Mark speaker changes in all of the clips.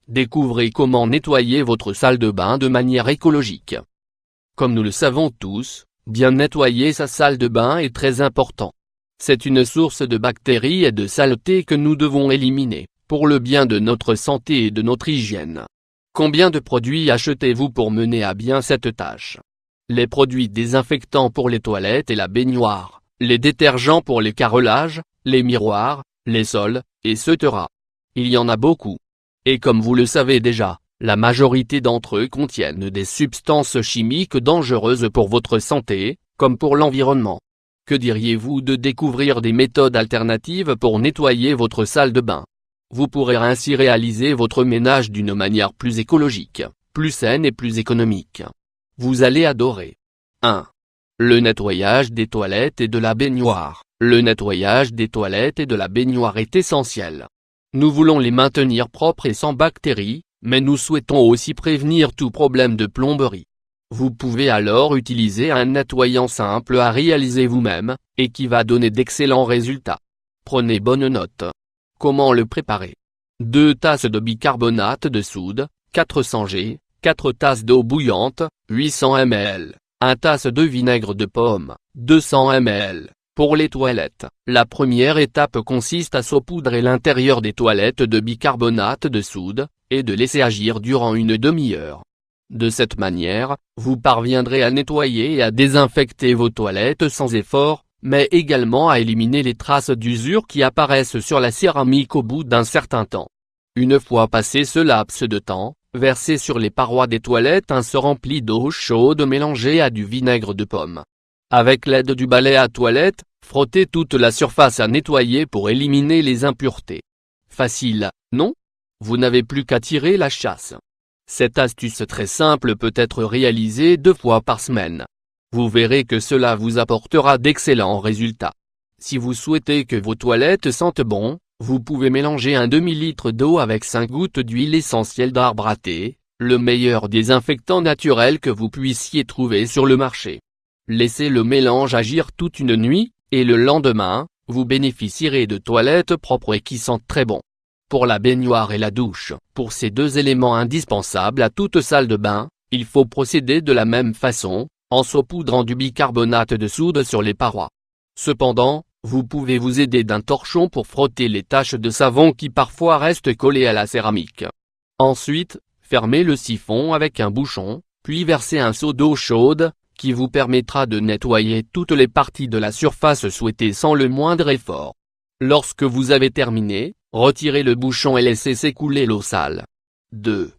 Speaker 1: découvrez comment nettoyer votre salle de bain de manière écologique. Comme nous le savons tous, bien nettoyer sa salle de bain est très important. C'est une source de bactéries et de saletés que nous devons éliminer, pour le bien de notre santé et de notre hygiène. Combien de produits achetez-vous pour mener à bien cette tâche? Les produits désinfectants pour les toilettes et la baignoire, les détergents pour les carrelages, les miroirs, les sols, etc. Il y en a beaucoup. Et comme vous le savez déjà, la majorité d'entre eux contiennent des substances chimiques dangereuses pour votre santé, comme pour l'environnement. Que diriez-vous de découvrir des méthodes alternatives pour nettoyer votre salle de bain? Vous pourrez ainsi réaliser votre ménage d'une manière plus écologique, plus saine et plus économique. Vous allez adorer. 1. Le nettoyage des toilettes et de la baignoire. Le nettoyage des toilettes et de la baignoire est essentiel. Nous voulons les maintenir propres et sans bactéries, mais nous souhaitons aussi prévenir tout problème de plomberie. Vous pouvez alors utiliser un nettoyant simple à réaliser vous-même, et qui va donner d'excellents résultats. Prenez bonne note. Comment le préparer? 2 tasses de bicarbonate de soude, 400 g, 4 tasses d'eau bouillante, 800 ml, 1 tasse de vinaigre de pomme, 200 ml. Pour les toilettes, la première étape consiste à saupoudrer l'intérieur des toilettes de bicarbonate de soude, et de laisser agir durant une demi-heure. De cette manière, vous parviendrez à nettoyer et à désinfecter vos toilettes sans effort, mais également à éliminer les traces d'usure qui apparaissent sur la céramique au bout d'un certain temps. Une fois passé ce laps de temps, versez sur les parois des toilettes un seau rempli d'eau chaude mélangée à du vinaigre de pomme. Avec l'aide du balai à toilette, frottez toute la surface à nettoyer pour éliminer les impuretés. Facile, non? Vous n'avez plus qu'à tirer la chasse. Cette astuce très simple peut être réalisée 2 fois par semaine. Vous verrez que cela vous apportera d'excellents résultats. Si vous souhaitez que vos toilettes sentent bon, vous pouvez mélanger un demi-litre d'eau avec 5 gouttes d'huile essentielle d'arbre à thé, le meilleur désinfectant naturel que vous puissiez trouver sur le marché. Laissez le mélange agir toute une nuit, et le lendemain, vous bénéficierez de toilettes propres et qui sentent très bon. Pour la baignoire et la douche, pour ces 2 éléments indispensables à toute salle de bain, il faut procéder de la même façon, en saupoudrant du bicarbonate de soude sur les parois. Cependant, vous pouvez vous aider d'un torchon pour frotter les taches de savon qui parfois restent collées à la céramique. Ensuite, fermez le siphon avec un bouchon, puis versez un seau d'eau chaude, qui vous permettra de nettoyer toutes les parties de la surface souhaitée sans le moindre effort. Lorsque vous avez terminé, retirez le bouchon et laissez s'écouler l'eau sale. 2.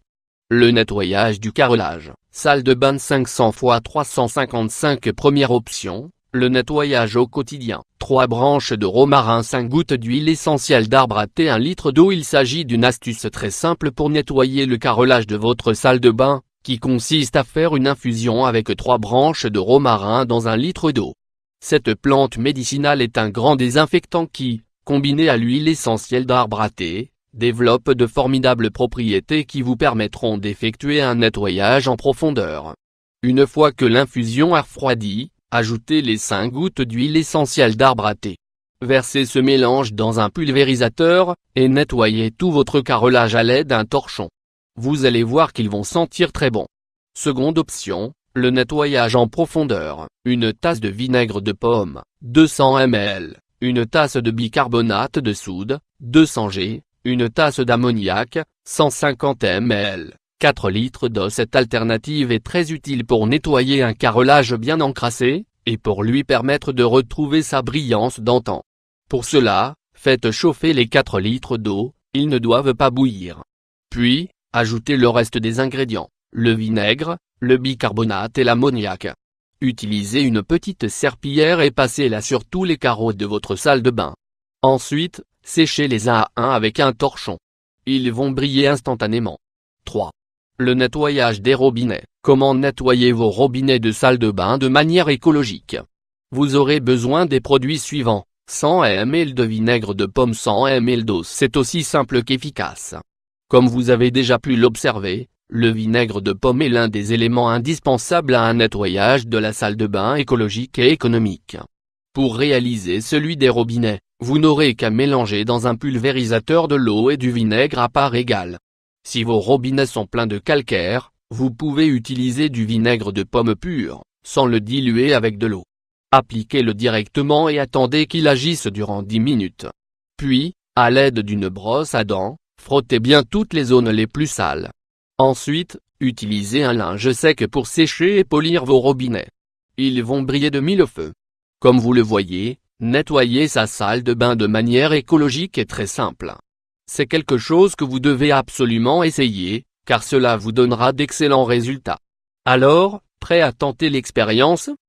Speaker 1: Le nettoyage du carrelage, salle de bain 500 x 355. Première option, le nettoyage au quotidien. 3 branches de romarin, 5 gouttes d'huile essentielle d'arbre à thé, 1 litre d'eau. Il s'agit d'une astuce très simple pour nettoyer le carrelage de votre salle de bain, qui consiste à faire une infusion avec 3 branches de romarin dans 1 litre d'eau. Cette plante médicinale est un grand désinfectant qui, combiné à l'huile essentielle d'arbre à thé, développe de formidables propriétés qui vous permettront d'effectuer un nettoyage en profondeur. Une fois que l'infusion a refroidi, ajoutez les 5 gouttes d'huile essentielle d'arbre à thé. Versez ce mélange dans un pulvérisateur, et nettoyez tout votre carrelage à l'aide d'un torchon. Vous allez voir qu'ils vont sentir très bon. Seconde option, le nettoyage en profondeur, 1 tasse de vinaigre de pomme, 200 ml, 1 tasse de bicarbonate de soude, 200 g, 1 tasse d'ammoniac, 150 ml, 4 litres d'eau. Cette alternative est très utile pour nettoyer un carrelage bien encrassé, et pour lui permettre de retrouver sa brillance d'antan. Pour cela, faites chauffer les 4 litres d'eau, ils ne doivent pas bouillir. Puis, ajoutez le reste des ingrédients, le vinaigre, le bicarbonate et l'ammoniac. Utilisez une petite serpillière et passez-la sur tous les carreaux de votre salle de bain. Ensuite, séchez-les un à un avec un torchon. Ils vont briller instantanément. 3. Le nettoyage des robinets. Comment nettoyer vos robinets de salle de bain de manière écologique? Vous aurez besoin des produits suivants. 100 ml de vinaigre de pomme, 100 ml d'eau. C'est aussi simple qu'efficace. Comme vous avez déjà pu l'observer, le vinaigre de pomme est l'un des éléments indispensables à un nettoyage de la salle de bain écologique et économique. Pour réaliser celui des robinets, vous n'aurez qu'à mélanger dans un pulvérisateur de l'eau et du vinaigre à parts égales. Si vos robinets sont pleins de calcaire, vous pouvez utiliser du vinaigre de pomme pur, sans le diluer avec de l'eau. Appliquez-le directement et attendez qu'il agisse durant 10 minutes. Puis, à l'aide d'une brosse à dents, frottez bien toutes les zones les plus sales. Ensuite, utilisez un linge sec pour sécher et polir vos robinets. Ils vont briller de mille feux. Comme vous le voyez, nettoyer sa salle de bain de manière écologique est très simple. C'est quelque chose que vous devez absolument essayer, car cela vous donnera d'excellents résultats. Alors, prêt à tenter l'expérience?